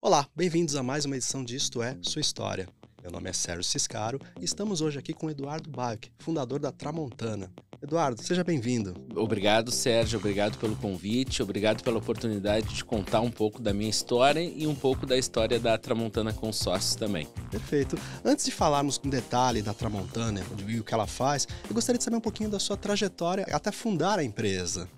Olá, bem-vindos a mais uma edição de Isto é, Sua História. Meu nome é Sérgio Ciscaro e estamos hoje aqui com Eduardo Bach, fundador da Tramontana. Eduardo, seja bem-vindo. Obrigado, Sérgio. Obrigado pelo convite. Obrigado pela oportunidade de contar um pouco da minha história e um pouco da história da Tramontana Consórcios também. Perfeito. Antes de falarmos com detalhe da Tramontana e o que ela faz, eu gostaria de saber um pouquinho da sua trajetória até fundar a empresa.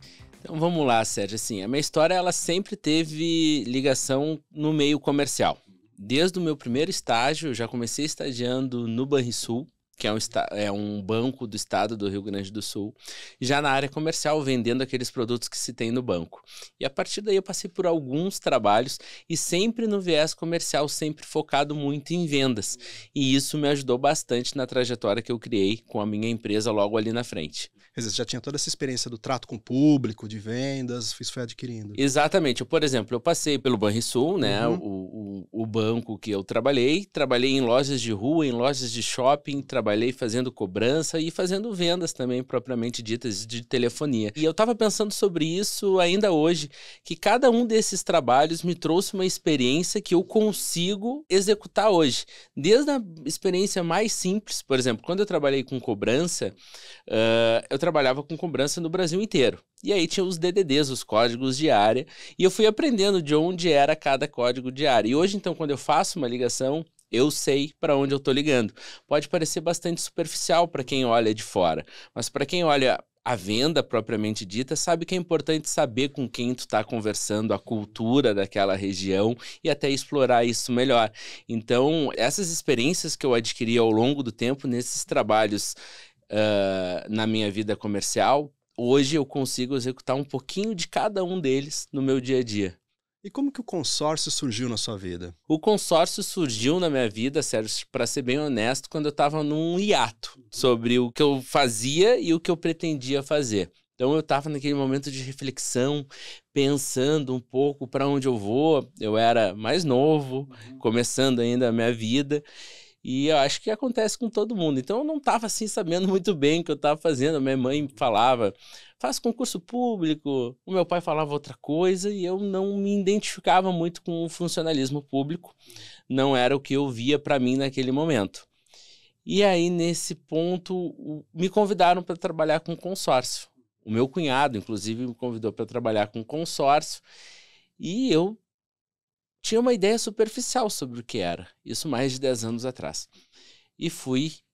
Então vamos lá, Sérgio. Assim, a minha história ela sempre teve ligação no meio comercial. Desde o meu primeiro estágio, eu já comecei estagiando no Banrisul, que é um banco do estado do Rio Grande do Sul, já na área comercial, vendendo aqueles produtos que se tem no banco. E a partir daí eu passei por alguns trabalhos e sempre no viés comercial, sempre focado muito em vendas. E isso me ajudou bastante na trajetória que eu criei com a minha empresa logo ali na frente. Quer dizer, você já tinha toda essa experiência do trato com o público, de vendas, isso foi adquirindo. Exatamente. Por exemplo, eu passei pelo Banrisul, né? O banco que eu trabalhei em lojas de rua, em lojas de shopping, trabalhei fazendo cobrança e fazendo vendas também, propriamente ditas, de telefonia. E eu estava pensando sobre isso ainda hoje, que cada um desses trabalhos me trouxe uma experiência que eu consigo executar hoje. Desde a experiência mais simples, por exemplo, quando eu trabalhei com cobrança, eu trabalhava com cobrança no Brasil inteiro. E aí tinha os DDDs, os códigos de área, e eu fui aprendendo de onde era cada código de área. E hoje, então, quando eu faço uma ligação, eu sei para onde eu estou ligando. Pode parecer bastante superficial para quem olha de fora, mas para quem olha a venda propriamente dita, sabe que é importante saber com quem tu está conversando, a cultura daquela região e até explorar isso melhor. Então, essas experiências que eu adquiri ao longo do tempo nesses trabalhos na minha vida comercial, hoje eu consigo executar um pouquinho de cada um deles no meu dia a dia. E como que o consórcio surgiu na sua vida? O consórcio surgiu na minha vida, Sérgio, para ser bem honesto, quando eu estava num hiato sobre o que eu fazia e o que eu pretendia fazer. Então eu estava naquele momento de reflexão, pensando um pouco para onde eu vou. Eu era mais novo, começando ainda a minha vida. E eu acho que acontece com todo mundo. Então eu não estava assim sabendo muito bem o que eu estava fazendo. A minha mãe falava, faz concurso público. O meu pai falava outra coisa e eu não me identificava muito com o funcionalismo público. Não era o que eu via para mim naquele momento. E aí, nesse ponto, me convidaram para trabalhar com consórcio. O meu cunhado, inclusive, me convidou para trabalhar com consórcio. E eu tinha uma ideia superficial sobre o que era, isso mais de 10 anos atrás. E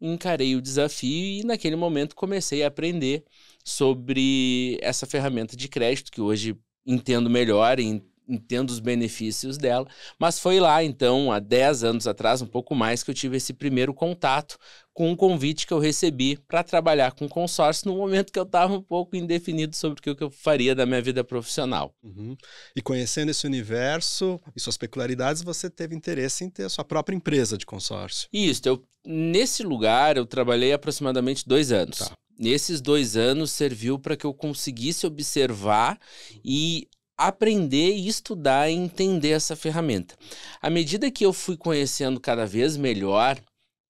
encarei o desafio e naquele momento comecei a aprender sobre essa ferramenta de crédito, que hoje entendo melhor e entendo os benefícios dela, mas foi lá então, há 10 anos atrás, um pouco mais, que eu tive esse primeiro contato com um convite que eu recebi para trabalhar com consórcio no momento que eu estava um pouco indefinido sobre o que eu faria da minha vida profissional. E conhecendo esse universo e suas peculiaridades, você teve interesse em ter a sua própria empresa de consórcio. Isso, nesse lugar eu trabalhei aproximadamente 2 anos. Tá. Nesses 2 anos serviu para que eu conseguisse observar e aprender, estudar e entender essa ferramenta. À medida que eu fui conhecendo cada vez melhor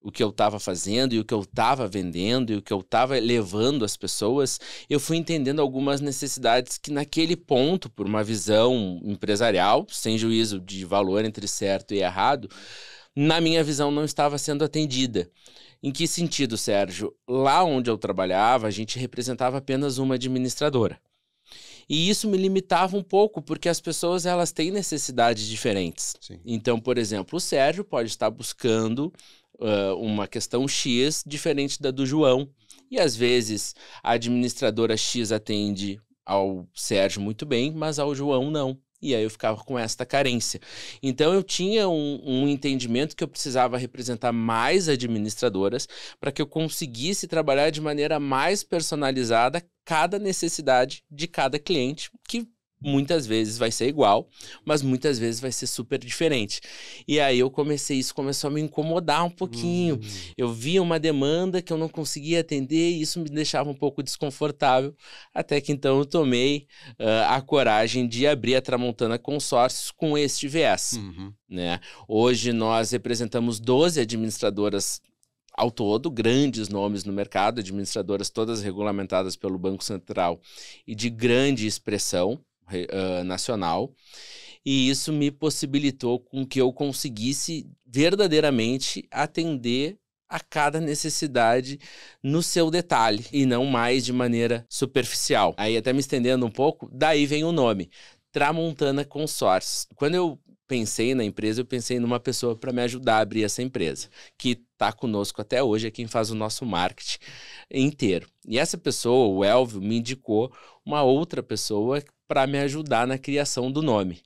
o que eu estava fazendo e o que eu estava vendendo e o que eu estava levando às pessoas, eu fui entendendo algumas necessidades que naquele ponto, por uma visão empresarial, sem juízo de valor entre certo e errado, na minha visão não estava sendo atendida. Em que sentido, Sérgio? Lá onde eu trabalhava, a gente representava apenas uma administradora. E isso me limitava um pouco, porque as pessoas elas têm necessidades diferentes. Sim. Então, por exemplo, o Sérgio pode estar buscando uma questão X diferente da do João. E às vezes a administradora X atende ao Sérgio muito bem, mas ao João não. E aí eu ficava com esta carência. Então eu tinha um entendimento que eu precisava representar mais administradoras para que eu conseguisse trabalhar de maneira mais personalizada cada necessidade de cada cliente, que muitas vezes vai ser igual, mas muitas vezes vai ser super diferente. E aí isso começou a me incomodar um pouquinho. Eu via uma demanda que eu não conseguia atender e isso me deixava um pouco desconfortável, até que então eu tomei a coragem de abrir a Tramontana Consórcios com este viés. Né? Hoje nós representamos 12 administradoras ao todo, grandes nomes no mercado, administradoras todas regulamentadas pelo Banco Central e de grande expressão nacional. e isso me possibilitou com que eu conseguisse verdadeiramente atender a cada necessidade no seu detalhe e não mais de maneira superficial. Aí até me estendendo um pouco, daí vem o nome, Tramontana Consórcios. Quando eu pensei na empresa, eu pensei numa pessoa para me ajudar a abrir essa empresa, que está conosco até hoje, é quem faz o nosso marketing inteiro. E essa pessoa, o Elvio, me indicou uma outra pessoa para me ajudar na criação do nome.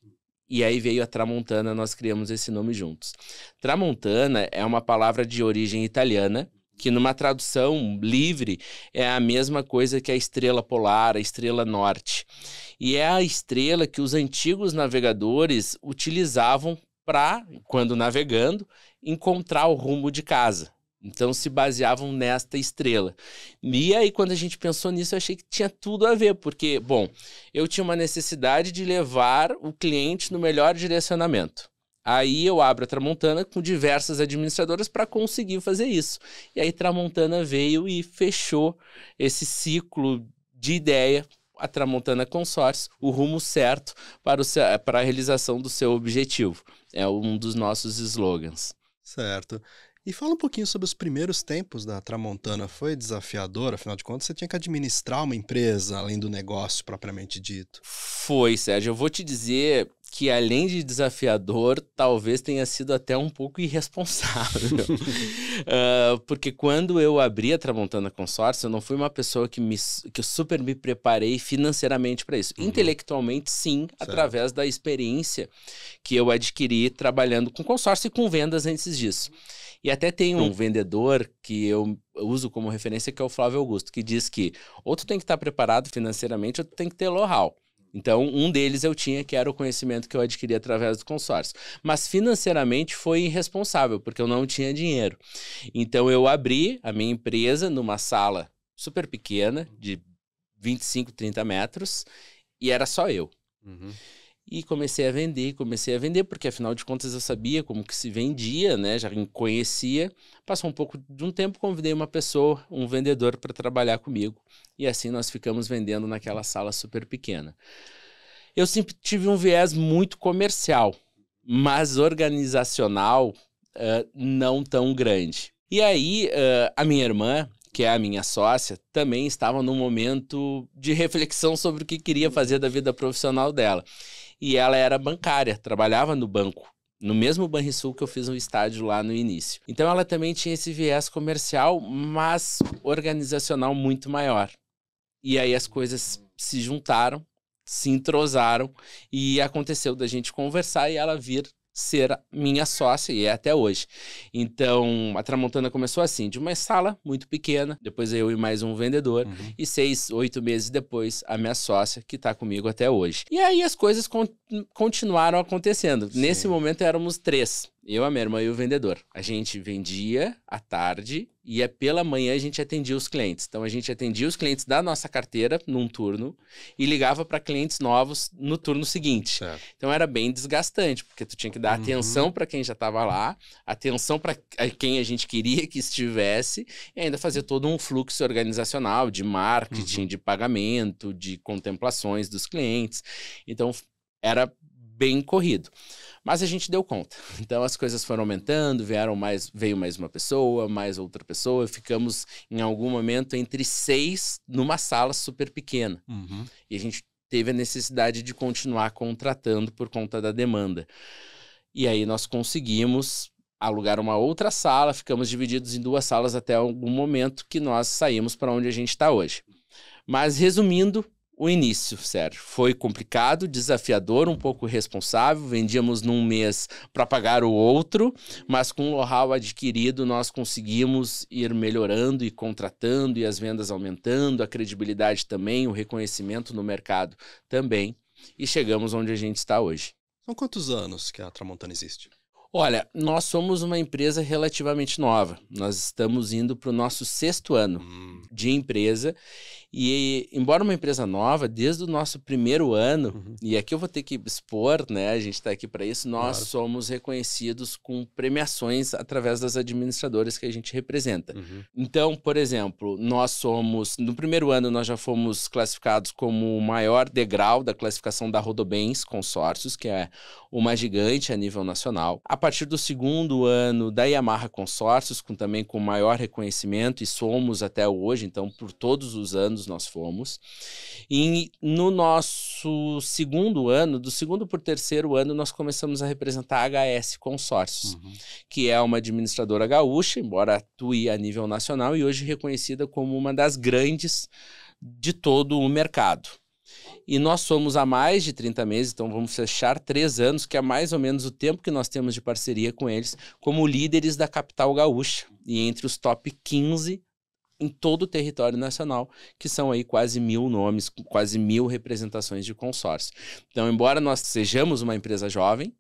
E aí veio a Tramontana, nós criamos esse nome juntos. Tramontana é uma palavra de origem italiana, que numa tradução livre é a mesma coisa que a estrela polar, a estrela norte. E é a estrela que os antigos navegadores utilizavam para, quando navegando, encontrar o rumo de casa. Então se baseavam nesta estrela. E aí quando a gente pensou nisso, eu achei que tinha tudo a ver, porque, bom, eu tinha uma necessidade de levar o cliente no melhor direcionamento. Aí eu abro a Tramontana com diversas administradoras para conseguir fazer isso. E aí Tramontana veio e fechou esse ciclo de ideia, a Tramontana Consórcios, o rumo certo para a realização do seu objetivo. É um dos nossos slogans. Certo. E fala um pouquinho sobre os primeiros tempos da Tramontana. Foi desafiador? Afinal de contas, você tinha que administrar uma empresa, além do negócio propriamente dito. Foi, Sérgio. Eu vou te dizer que, além de desafiador, talvez tenha sido até um pouco irresponsável. Porque quando eu abri a Tramontana Consórcio, eu não fui uma pessoa que eu super me preparei financeiramente para isso. Intelectualmente, sim, certo, através da experiência que eu adquiri trabalhando com consórcio e com vendas antes disso. E até tem um vendedor que eu uso como referência, que é o Flávio Augusto, que diz que ou tu tem que estar preparado financeiramente ou tu tem que ter know-how. Então, um deles eu tinha, que era o conhecimento que eu adquiri através do consórcio. Mas financeiramente foi irresponsável, porque eu não tinha dinheiro. Então, eu abri a minha empresa numa sala super pequena, de 25, 30 metros, e era só eu. E comecei a vender, porque afinal de contas eu sabia como que se vendia, né? Já conhecia. Passou um pouco de um tempo, convidei uma pessoa, um vendedor, para trabalhar comigo. E assim nós ficamos vendendo naquela sala super pequena. Eu sempre tive um viés muito comercial, mas organizacional não tão grande. E aí a minha irmã, que é a minha sócia, também estava num momento de reflexão sobre o que queria fazer da vida profissional dela. E ela era bancária, trabalhava no banco, no mesmo Banrisul que eu fiz um estágio lá no início. Então ela também tinha esse viés comercial, mas organizacional muito maior. E aí as coisas se juntaram, se entrosaram e aconteceu da gente conversar e ela vir ser minha sócia, e é até hoje. Então, a Tramontana começou assim, de uma sala muito pequena, depois eu e mais um vendedor, e 6, 8 meses depois, a minha sócia, que está comigo até hoje. E aí as coisas continuaram acontecendo. Sim. Nesse momento éramos 3, eu, a minha irmã e o vendedor. A gente vendia à tarde e pela manhã a gente atendia os clientes. Então a gente atendia os clientes da nossa carteira num turno e ligava para clientes novos no turno seguinte. Certo. Então era bem desgastante, porque tu tinha que dar atenção para quem já estava lá, atenção para quem a gente queria que estivesse e ainda fazer todo um fluxo organizacional de marketing, de pagamento, de contemplações dos clientes. Então era bem corrido. Mas a gente deu conta. Então as coisas foram aumentando, veio mais uma pessoa, mais outra pessoa. Ficamos em algum momento entre 6 numa sala super pequena. E a gente teve a necessidade de continuar contratando por conta da demanda. E aí nós conseguimos alugar uma outra sala, ficamos divididos em 2 salas até algum momento que nós saímos para onde a gente está hoje. Mas resumindo, o início, Sérgio, foi complicado, desafiador, um pouco responsável. Vendíamos num mês para pagar o outro, mas com o know-how adquirido nós conseguimos ir melhorando e contratando e as vendas aumentando, a credibilidade também, o reconhecimento no mercado também, e chegamos onde a gente está hoje. São quantos anos que a Tramontana existe? Olha, nós somos uma empresa relativamente nova. Nós estamos indo para o nosso 6º ano de empresa E, embora uma empresa nova, desde o nosso primeiro ano, e aqui eu vou ter que expor, né? A gente está aqui para isso, nós somos reconhecidos com premiações através das administradoras que a gente representa. Então, por exemplo, no primeiro ano nós já fomos classificados como o maior degrau da classificação da Rodobens Consórcios, que é uma gigante a nível nacional. A partir do segundo ano da Yamaha Consórcios, também com maior reconhecimento, e somos até hoje, então por todos os anos nós fomos. E no nosso segundo ano, do segundo por terceiro ano, nós começamos a representar a HS Consórcios, que é uma administradora gaúcha, embora atue a nível nacional, e hoje reconhecida como uma das grandes de todo o mercado. E nós somos há mais de 30 meses, então vamos fechar 3 anos, que é mais ou menos o tempo que nós temos de parceria com eles, como líderes da capital gaúcha, e entre os top 15 em todo o território nacional, que são aí quase 1.000 nomes, quase 1.000 representações de consórcio. Então, embora nós sejamos uma empresa jovem,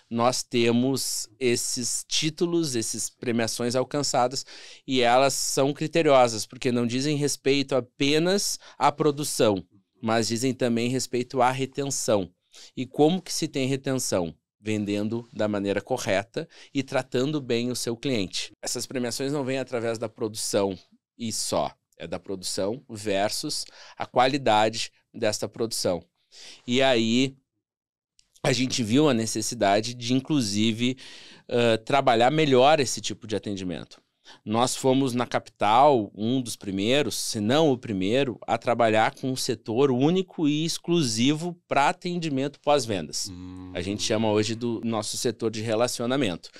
nós temos esses títulos, essas premiações alcançadas, e elas são criteriosas, porque não dizem respeito apenas à produção, mas dizem também respeito à retenção. E como que se tem retenção? Vendendo da maneira correta e tratando bem o seu cliente. Essas premiações não vêm através da produção e só. É da produção versus a qualidade desta produção. E aí a gente viu a necessidade de, inclusive, trabalhar melhor esse tipo de atendimento. Nós fomos na capital um dos primeiros, se não o primeiro, a trabalhar com um setor único e exclusivo para atendimento pós-vendas. A gente chama hoje do nosso setor de relacionamento.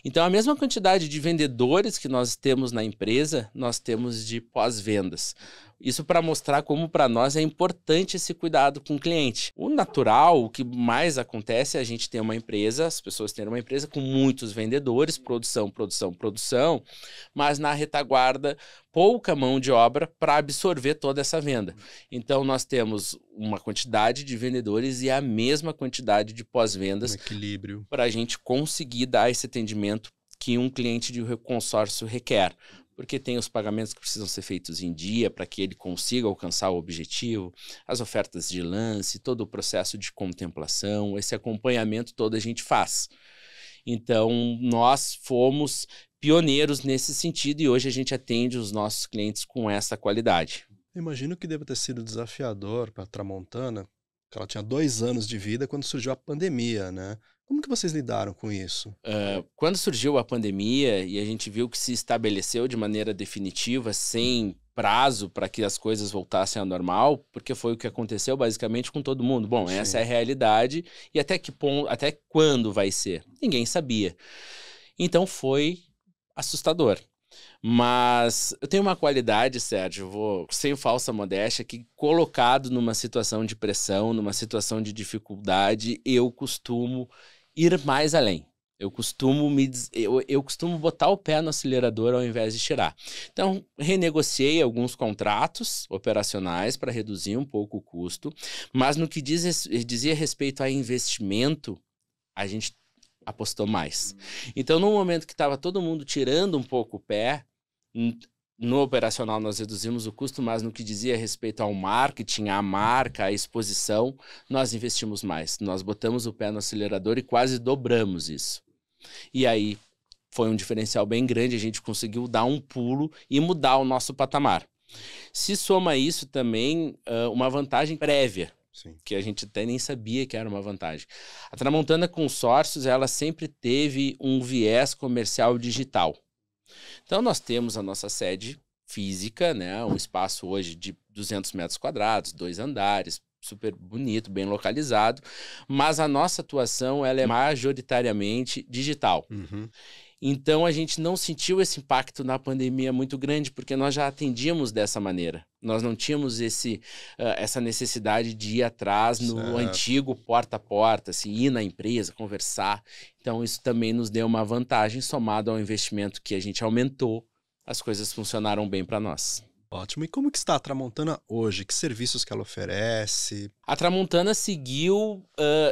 Então, a mesma quantidade de vendedores que nós temos na empresa, nós temos de pós-vendas. Isso para mostrar como para nós é importante esse cuidado com o cliente. O natural, o que mais acontece é a gente ter uma empresa, as pessoas terem uma empresa com muitos vendedores, produção, mas na retaguarda pouca mão de obra para absorver toda essa venda. Então nós temos uma quantidade de vendedores e a mesma quantidade de pós-vendas para a gente conseguir dar esse atendimento que um cliente de consórcio requer. Porque tem os pagamentos que precisam ser feitos em dia para que ele consiga alcançar o objetivo, as ofertas de lance, todo o processo de contemplação, esse acompanhamento todo a gente faz. Então, nós fomos pioneiros nesse sentido e hoje a gente atende os nossos clientes com essa qualidade. Imagino que deve ter sido desafiador para a Tramontana, que ela tinha 2 anos de vida quando surgiu a pandemia, né? Como que vocês lidaram com isso? Quando surgiu a pandemia e a gente viu que se estabeleceu de maneira definitiva, sem prazo para que as coisas voltassem ao normal, porque foi o que aconteceu basicamente com todo mundo. Bom, Sim. Essa é a realidade e até que ponto, até quando vai ser? Ninguém sabia. Então foi assustador. Mas eu tenho uma qualidade, Sérgio, vou sem falsa modéstia, que colocado numa situação de pressão, numa situação de dificuldade, eu costumo ir mais além. Eu costumo botar o pé no acelerador ao invés de tirar. Então, renegociei alguns contratos operacionais para reduzir um pouco o custo, mas no que dizia respeito a investimento, a gente apostou mais. Então, no momento que estava todo mundo tirando um pouco o pé, no operacional nós reduzimos o custo, mas no que dizia respeito ao marketing, à marca, à exposição, nós investimos mais. Nós botamos o pé no acelerador e quase dobramos isso. E aí foi um diferencial bem grande, a gente conseguiu dar um pulo e mudar o nosso patamar. Se soma isso também uma vantagem prévia, Sim. que a gente até nem sabia que era uma vantagem. A Tramontana Consórcios, ela sempre teve um viés comercial digital. Então, nós temos a nossa sede física, né? Um espaço hoje de 200 metros quadrados, 2 andares, super bonito, bem localizado, mas a nossa atuação ela é majoritariamente digital. Uhum. Então, a gente não sentiu esse impacto na pandemia muito grande, porque nós já atendíamos dessa maneira. Nós não tínhamos essa necessidade de ir atrás no antigo porta a porta, assim, ir na empresa, conversar. Então, isso também nos deu uma vantagem, somado ao investimento que a gente aumentou, as coisas funcionaram bem para nós. Ótimo. E como que está a Tramontana hoje? Que serviços que ela oferece? A Tramontana seguiu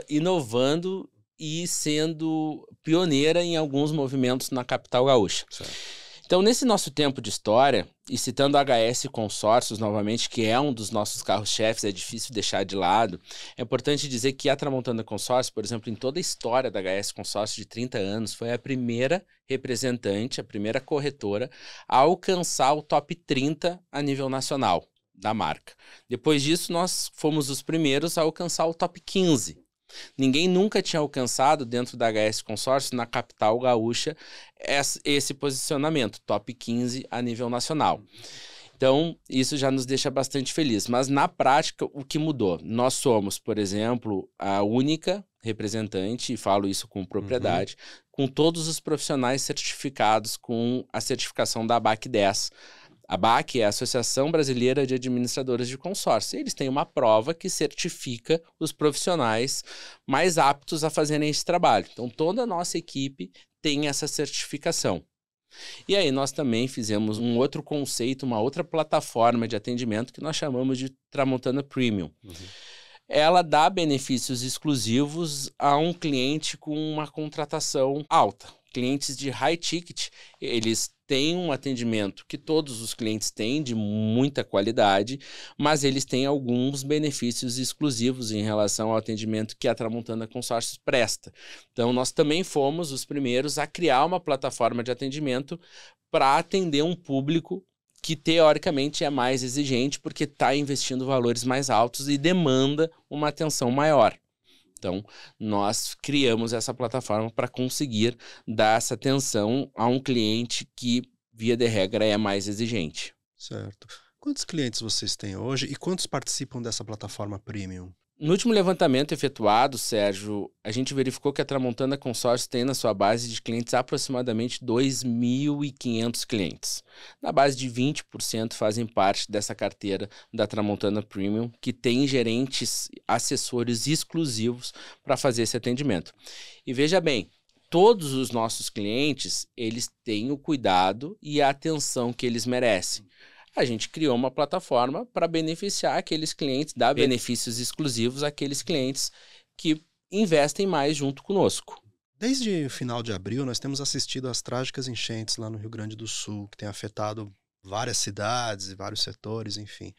inovando e sendo pioneira em alguns movimentos na capital gaúcha. Certo. Então, nesse nosso tempo de história, e citando a HS Consórcios novamente, que é um dos nossos carros-chefes, é difícil deixar de lado, é importante dizer que a Tramontana Consórcios, por exemplo, em toda a história da HS Consórcios de 30 anos, foi a primeira representante, a primeira corretora a alcançar o top 30 a nível nacional da marca. Depois disso, nós fomos os primeiros a alcançar o top 15. Ninguém nunca tinha alcançado, dentro da HS Consórcio, na capital gaúcha, esse posicionamento, top 15 a nível nacional. Então, isso já nos deixa bastante felizes. Mas, na prática, o que mudou? Nós somos, por exemplo, a única representante, e falo isso com propriedade, com todos os profissionais certificados com a certificação da ABAC 10. A ABAC é a Associação Brasileira de Administradores de Consórcio. Eles têm uma prova que certifica os profissionais mais aptos a fazerem esse trabalho. Então, toda a nossa equipe tem essa certificação. E aí, nós também fizemos um outro conceito, uma outra plataforma de atendimento que nós chamamos de Tramontana Premium. Ela dá benefícios exclusivos a um cliente com uma contratação alta. Clientes de high ticket, eles têm um atendimento que todos os clientes têm, de muita qualidade, mas eles têm alguns benefícios exclusivos em relação ao atendimento que a Tramontana Consórcios presta. Então, nós também fomos os primeiros a criar uma plataforma de atendimento para atender um público que, teoricamente, é mais exigente, porque está investindo valores mais altos e demanda uma atenção maior. Então, nós criamos essa plataforma para conseguir dar essa atenção a um cliente que, via de regra, é mais exigente. Certo. Quantos clientes vocês têm hoje e quantos participam dessa plataforma Premium? No último levantamento efetuado, Sérgio, a gente verificou que a Tramontana Consórcios tem na sua base de clientes aproximadamente 2.500 clientes. Na base de 20% fazem parte dessa carteira da Tramontana Premium, que tem gerentes, assessores exclusivos para fazer esse atendimento. E veja bem, todos os nossos clientes, eles têm o cuidado e a atenção que eles merecem. A gente criou uma plataforma para beneficiar aqueles clientes, dar benefícios exclusivos àqueles clientes que investem mais junto conosco. Desde o final de abril, nós temos assistido às trágicas enchentes lá no Rio Grande do Sul, que tem afetado várias cidades e vários setores, enfim.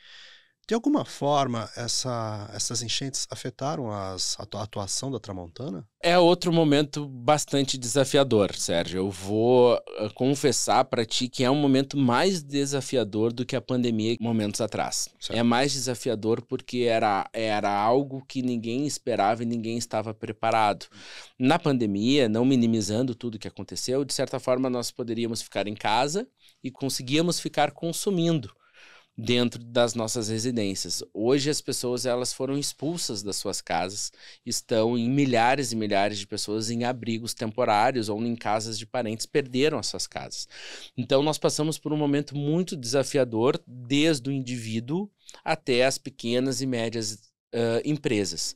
De alguma forma, essas enchentes afetaram a atuação da Tramontana? É outro momento bastante desafiador, Sérgio. Eu vou confessar para ti que é um momento mais desafiador do que a pandemia momentos atrás. Certo. É mais desafiador porque era algo que ninguém esperava e ninguém estava preparado. Na pandemia, não minimizando tudo que aconteceu, de certa forma nós poderíamos ficar em casa e conseguíamos ficar consumindo dentro das nossas residências. Hoje as pessoas elas foram expulsas das suas casas, estão em milhares e milhares de pessoas em abrigos temporários ou em casas de parentes, perderam as suas casas. Então nós passamos por um momento muito desafiador, desde o indivíduo até as pequenas e médias empresas.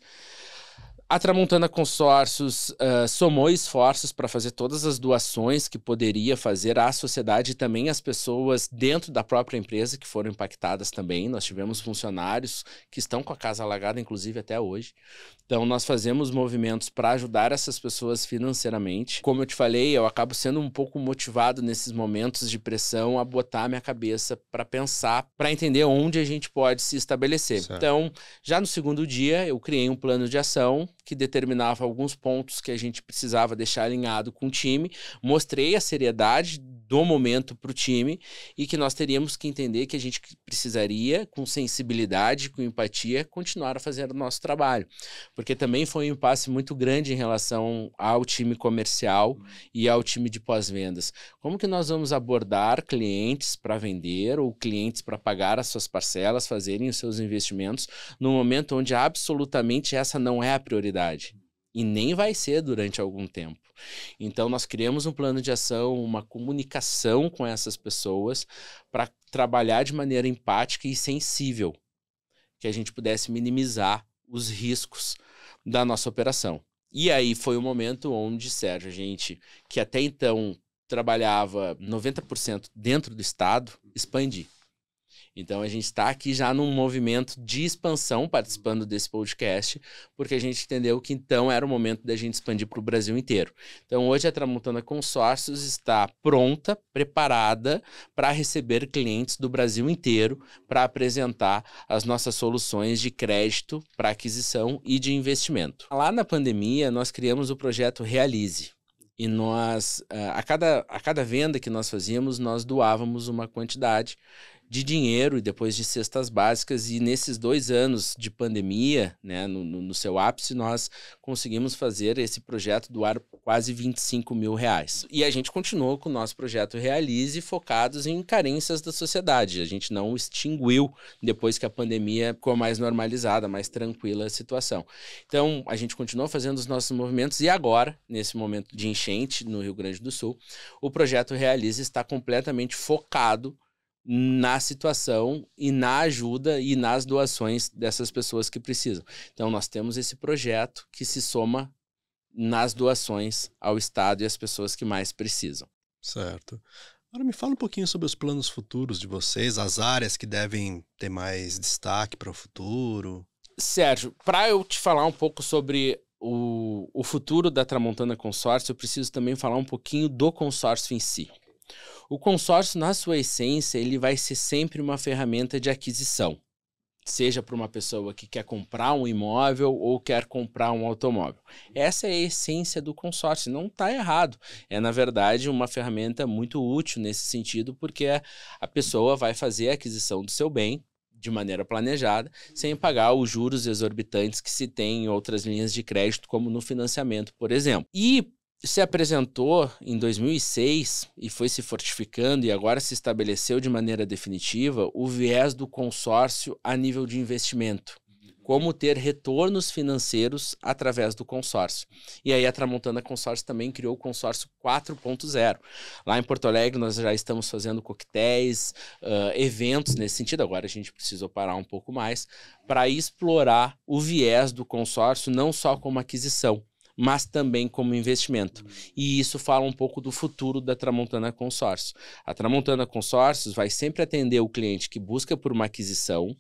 A Tramontana Consórcios somou esforços para fazer todas as doações que poderia fazer à sociedade e também às pessoas dentro da própria empresa que foram impactadas também. Nós tivemos funcionários que estão com a casa alagada, inclusive até hoje. Então, nós fazemos movimentos para ajudar essas pessoas financeiramente. Como eu te falei, eu acabo sendo um pouco motivado nesses momentos de pressão a botar a minha cabeça para pensar, para entender onde a gente pode se estabelecer. Certo. Então, já no segundo dia, eu criei um plano de ação que determinava alguns pontos que a gente precisava deixar alinhado com o time, mostrei a seriedade do momento para o time e que nós teríamos que entender que a gente precisaria, com sensibilidade, com empatia, continuar a fazer o nosso trabalho. Porque também foi um impasse muito grande em relação ao time comercial e ao time de pós-vendas. Como que nós vamos abordar clientes para vender ou clientes para pagar as suas parcelas, fazerem os seus investimentos, no momento onde absolutamente essa não é a prioridade? E nem vai ser durante algum tempo. Então, nós criamos um plano de ação, uma comunicação com essas pessoas para trabalhar de maneira empática e sensível, que a gente pudesse minimizar os riscos da nossa operação. E aí foi o momento onde, Sérgio, a gente, que até então trabalhava 90% dentro do estado, expandir. Então, a gente está aqui já num movimento de expansão, participando desse podcast, porque a gente entendeu que então era o momento da gente expandir para o Brasil inteiro. Então, hoje a Tramontana Consórcios está pronta, preparada para receber clientes do Brasil inteiro, para apresentar as nossas soluções de crédito para aquisição e de investimento. Lá na pandemia, nós criamos o projeto Realize. E nós, a cada venda que nós fazíamos, nós doávamos uma quantidade de dinheiro e depois de cestas básicas. E nesses 2 anos de pandemia, né, no seu ápice, nós conseguimos fazer esse projeto doar quase R$25 mil. E a gente continuou com o nosso projeto Realize, focados em carências da sociedade. A gente não extinguiu depois que a pandemia ficou mais normalizada, mais tranquila a situação. Então, a gente continuou fazendo os nossos movimentos e agora, nesse momento de enchente no Rio Grande do Sul, o projeto Realize está completamente focado na situação e na ajuda e nas doações dessas pessoas que precisam. Então, nós temos esse projeto que se soma nas doações ao Estado e às pessoas que mais precisam. Certo. Agora me fala um pouquinho sobre os planos futuros de vocês, as áreas que devem ter mais destaque para o futuro. Sérgio, para eu te falar um pouco sobre o futuro da Tramontana Consórcio, eu preciso também falar um pouquinho do consórcio em si. O consórcio, na sua essência, ele vai ser sempre uma ferramenta de aquisição, seja para uma pessoa que quer comprar um imóvel ou quer comprar um automóvel. Essa é a essência do consórcio, não está errado. É, na verdade, uma ferramenta muito útil nesse sentido, porque a pessoa vai fazer a aquisição do seu bem de maneira planejada, sem pagar os juros exorbitantes que se tem em outras linhas de crédito, como no financiamento, por exemplo. E se apresentou em 2006 e foi se fortificando e agora se estabeleceu de maneira definitiva o viés do consórcio a nível de investimento. Como ter retornos financeiros através do consórcio. E aí a Tramontana Consórcio também criou o consórcio 4.0. Lá em Porto Alegre nós já estamos fazendo coquetéis, eventos nesse sentido. Agora a gente precisou parar um pouco mais para explorar o viés do consórcio não só como aquisição, mas também como investimento. E isso fala um pouco do futuro da Tramontana Consórcio. A Tramontana Consórcios vai sempre atender o cliente que busca por uma aquisição,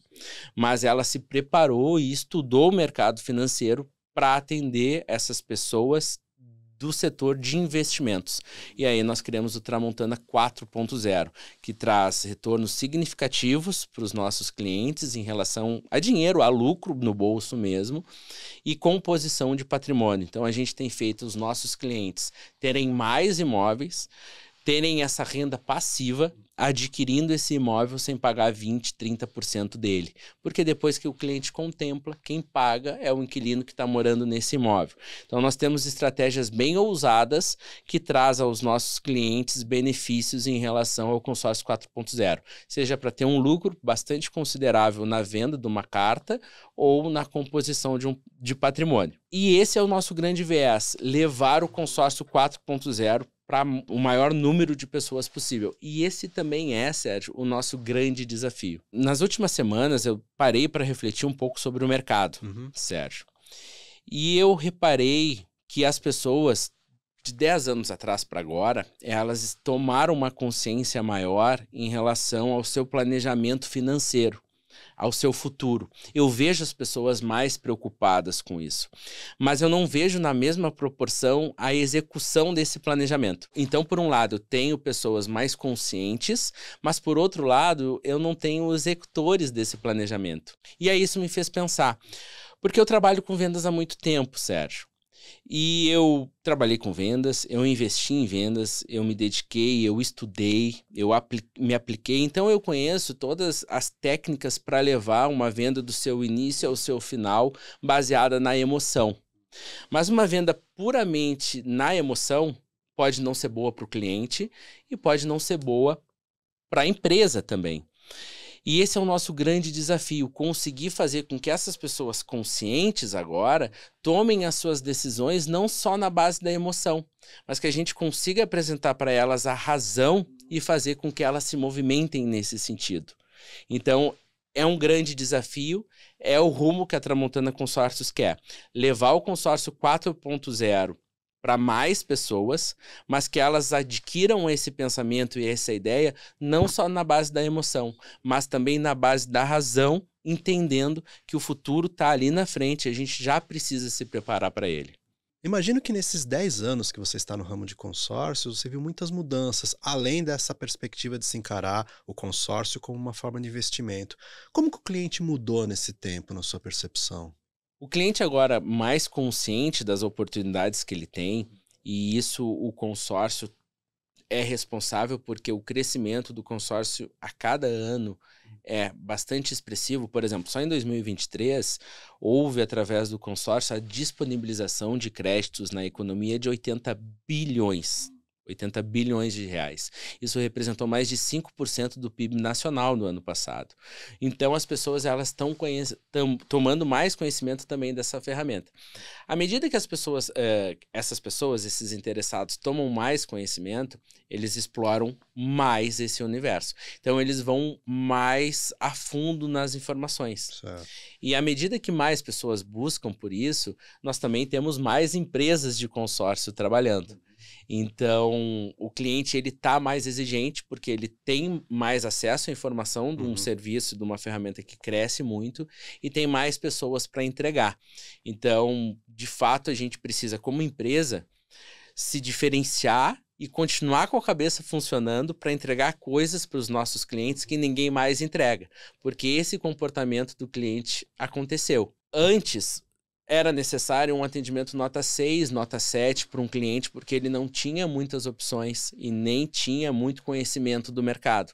mas ela se preparou e estudou o mercado financeiro para atender essas pessoas do setor de investimentos. E aí nós criamos o Tramontana 4.0, que traz retornos significativos para os nossos clientes em relação a dinheiro, a lucro no bolso mesmo, e composição de patrimônio. Então a gente tem feito os nossos clientes terem mais imóveis, terem essa renda passiva, adquirindo esse imóvel sem pagar 20%, 30% dele. Porque depois que o cliente contempla, quem paga é o inquilino que está morando nesse imóvel. Então nós temos estratégias bem ousadas que trazem aos nossos clientes benefícios em relação ao consórcio 4.0. Seja para ter um lucro bastante considerável na venda de uma carta ou na composição de patrimônio. E esse é o nosso grande viés, levar o consórcio 4.0 para o maior número de pessoas possível. E esse também é, Sérgio, o nosso grande desafio. Nas últimas semanas, eu parei para refletir um pouco sobre o mercado, Sérgio. E eu reparei que as pessoas, de 10 anos atrás para agora, elas tomaram uma consciência maior em relação ao seu planejamento financeiro, ao seu futuro. Eu vejo as pessoas mais preocupadas com isso, mas eu não vejo na mesma proporção a execução desse planejamento. Então, por um lado, eu tenho pessoas mais conscientes, mas por outro lado, eu não tenho executores desse planejamento. E aí isso me fez pensar, porque eu trabalho com vendas há muito tempo, Sérgio. E eu trabalhei com vendas, eu investi em vendas, eu me dediquei, eu estudei, me apliquei. Então eu conheço todas as técnicas para levar uma venda do seu início ao seu final baseada na emoção. Mas uma venda puramente na emoção pode não ser boa para o cliente e pode não ser boa para a empresa também. E esse é o nosso grande desafio, conseguir fazer com que essas pessoas conscientes agora tomem as suas decisões não só na base da emoção, mas que a gente consiga apresentar para elas a razão e fazer com que elas se movimentem nesse sentido. Então, é um grande desafio, é o rumo que a Tramontana Consórcios quer. Levar o consórcio 4.0 para mais pessoas, mas que elas adquiram esse pensamento e essa ideia não só na base da emoção, mas também na base da razão, entendendo que o futuro está ali na frente, a gente já precisa se preparar para ele. Imagino que nesses 10 anos que você está no ramo de consórcios, você viu muitas mudanças, além dessa perspectiva de se encarar o consórcio como uma forma de investimento. Como que o cliente mudou nesse tempo, na sua percepção? O cliente agora mais consciente das oportunidades que ele tem, e isso o consórcio é responsável porque o crescimento do consórcio a cada ano é bastante expressivo. Por exemplo, só em 2023 houve, através do consórcio, a disponibilização de créditos na economia de 80 bilhões de reais. Isso representou mais de 5% do PIB nacional no ano passado. Então, as pessoas elas estão tomando mais conhecimento também dessa ferramenta. À medida que essas pessoas, esses interessados, tomam mais conhecimento, eles exploram mais esse universo. Então, eles vão mais a fundo nas informações. Certo. E à medida que mais pessoas buscam por isso, nós também temos mais empresas de consórcio trabalhando. Então, o cliente ele está mais exigente porque ele tem mais acesso à informação de um serviço, de uma ferramenta que cresce muito e tem mais pessoas para entregar. Então, de fato, a gente precisa, como empresa, se diferenciar e continuar com a cabeça funcionando para entregar coisas para os nossos clientes que ninguém mais entrega, porque esse comportamento do cliente aconteceu. Antes, era necessário um atendimento nota 6, nota 7 para um cliente, porque ele não tinha muitas opções e nem tinha muito conhecimento do mercado.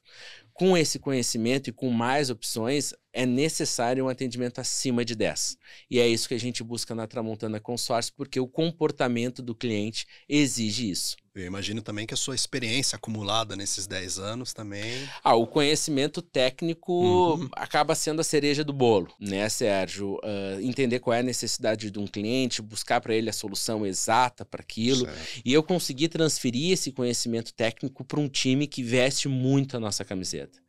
Com esse conhecimento e com mais opções, é necessário um atendimento acima de 10. E é isso que a gente busca na Tramontana Consórcio, porque o comportamento do cliente exige isso. Eu imagino também que a sua experiência acumulada nesses 10 anos também... O conhecimento técnico acaba sendo a cereja do bolo, né, Sérgio? Entender qual é a necessidade de um cliente, buscar para ele a solução exata para aquilo. Certo. E eu consegui transferir esse conhecimento técnico para um time que veste muito a nossa camiseta.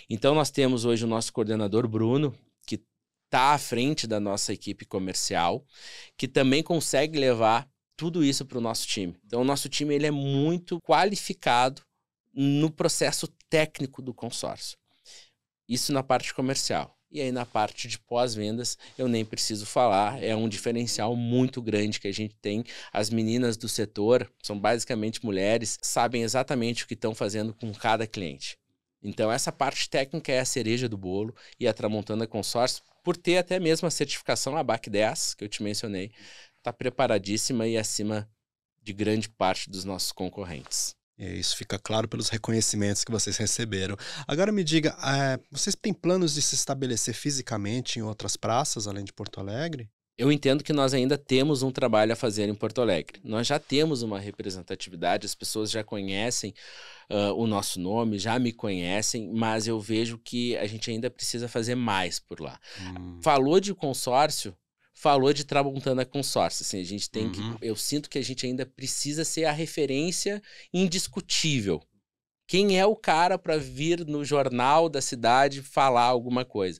Então, nós temos hoje o nosso coordenador Bruno, que está à frente da nossa equipe comercial, que também consegue levar tudo isso para o nosso time. Então, o nosso time ele é muito qualificado no processo técnico do consórcio. Isso na parte comercial. E aí, na parte de pós-vendas, eu nem preciso falar, é um diferencial muito grande que a gente tem. As meninas do setor, são basicamente mulheres, sabem exatamente o que estão fazendo com cada cliente. Então, essa parte técnica é a cereja do bolo e a Tramontana Consórcio, por ter até mesmo a certificação ABAC 10, que eu te mencionei, está preparadíssima e acima de grande parte dos nossos concorrentes. Isso fica claro pelos reconhecimentos que vocês receberam. Agora me diga, vocês têm planos de se estabelecer fisicamente em outras praças, além de Porto Alegre? Eu entendo que nós ainda temos um trabalho a fazer em Porto Alegre. Nós já temos uma representatividade, as pessoas já conhecem o nosso nome, já me conhecem, mas eu vejo que a gente ainda precisa fazer mais por lá. Falou de consórcio, falou de Tramontana Consórcio. Assim, a gente tem que, eu sinto que a gente ainda precisa ser a referência indiscutível. Quem é o cara para vir no jornal da cidade falar alguma coisa?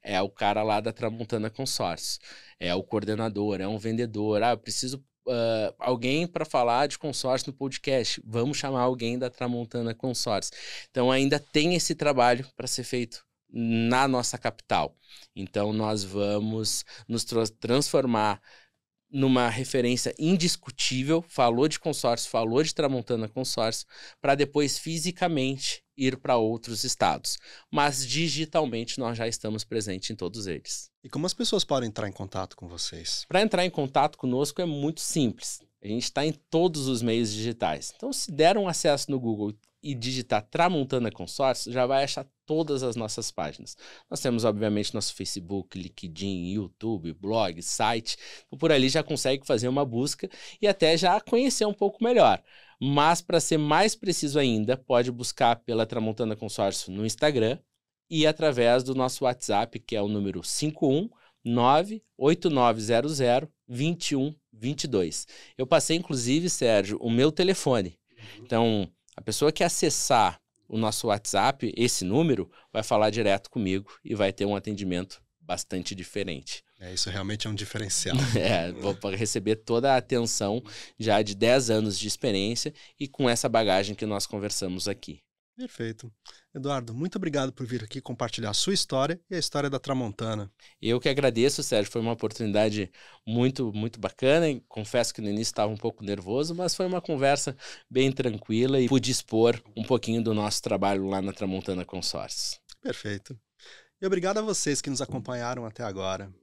É o cara lá da Tramontana Consórcio. É o coordenador, é um vendedor. Eu preciso alguém para falar de consórcio no podcast. Vamos chamar alguém da Tramontana Consórcio. Então ainda tem esse trabalho para ser feito na nossa capital. Então nós vamos nos transformar numa referência indiscutível, falou de consórcio, falou de Tramontana Consórcio, para depois fisicamente ir para outros estados. Mas digitalmente nós já estamos presentes em todos eles. E como as pessoas podem entrar em contato com vocês? Para entrar em contato conosco é muito simples. A gente está em todos os meios digitais. Então, se der um acesso no Google e digitar Tramontana Consórcio, já vai achar todas as nossas páginas. Nós temos, obviamente, nosso Facebook, LinkedIn, YouTube, blog, site. Então, por ali já consegue fazer uma busca e até já conhecer um pouco melhor. Mas, para ser mais preciso ainda, pode buscar pela Tramontana Consórcio no Instagram e através do nosso WhatsApp, que é o número 519-8900-2122. Eu passei, inclusive, Sérgio, o meu telefone. Então, a pessoa que acessar o nosso WhatsApp, esse número, vai falar direto comigo e vai ter um atendimento bastante diferente. Isso realmente é um diferencial. Vou receber toda a atenção já de 10 anos de experiência e com essa bagagem que nós conversamos aqui. Perfeito. Eduardo, muito obrigado por vir aqui compartilhar a sua história e a história da Tramontana. Eu que agradeço, Sérgio, foi uma oportunidade muito, muito bacana. E confesso que no início estava um pouco nervoso, mas foi uma conversa bem tranquila e pude expor um pouquinho do nosso trabalho lá na Tramontana Consórcios. Perfeito. E obrigado a vocês que nos acompanharam até agora.